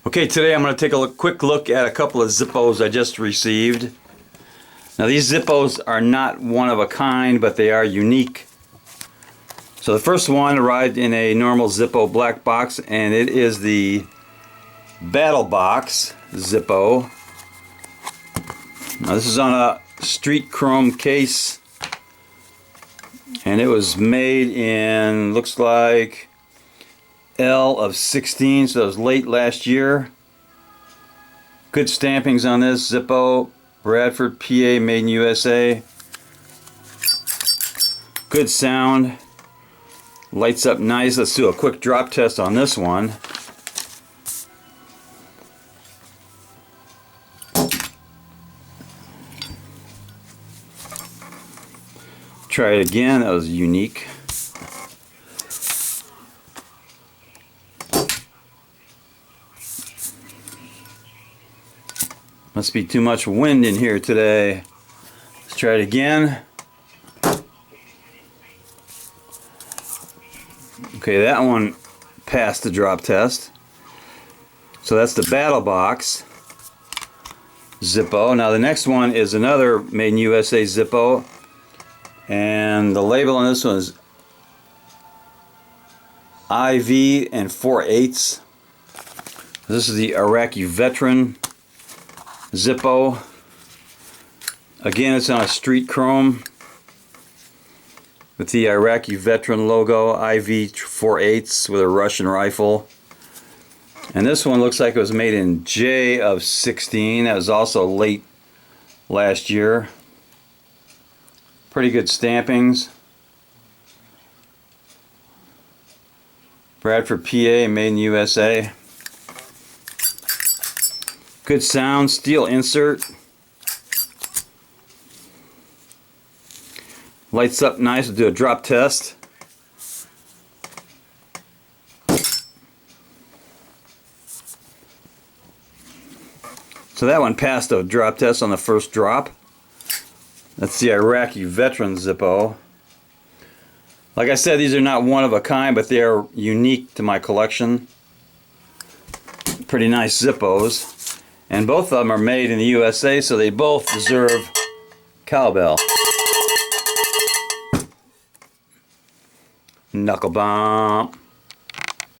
Okay, today I'm going to take a quick look at a couple of Zippos I just received. Now these Zippos are not one of a kind, but they are unique. So the first one arrived in a normal Zippo black box, and it is the BattleBox Zippo. Now this is on a street chrome case, and it was made in, looks like, L of 16, so it was late last year. Good stampings on this Zippo, Bradford, PA, made in USA. Good sound, lights up nice. Let's do a quick drop test on this one. Try it again, that was unique. Must be too much wind in here today. Let's try it again. Okay, that one passed the drop test. So that's the BattleBox Zippo. Now the next one is another made in USA Zippo, and the label on this one is IV and 4/8. This is the Iraqi veteran Zippo. Again, it's on a street chrome with the Iraqi veteran logo, IV 4/8 with a Russian rifle. And this one looks like it was made in J of 16. That was also late last year. Pretty good stampings. Bradford, PA, made in USA. Good sound, steel insert. Lights up nice. We'll do a drop test. So that one passed a drop test on the first drop. That's the Iraqi veteran Zippo. Like I said, these are not one of a kind, but they are unique to my collection. Pretty nice Zippos. And both of them are made in the USA, so they both deserve cowbell. Knuckle bump.